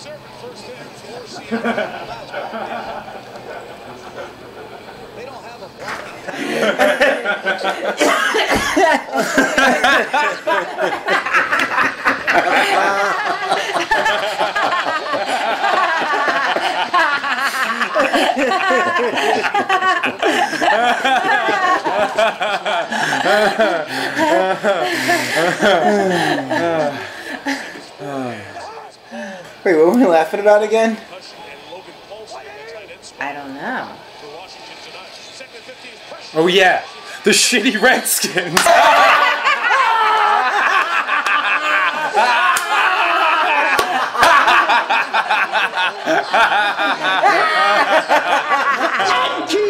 They don't have a Wait, what were we laughing about again? I don't know. Oh yeah, the shitty Redskins. Keep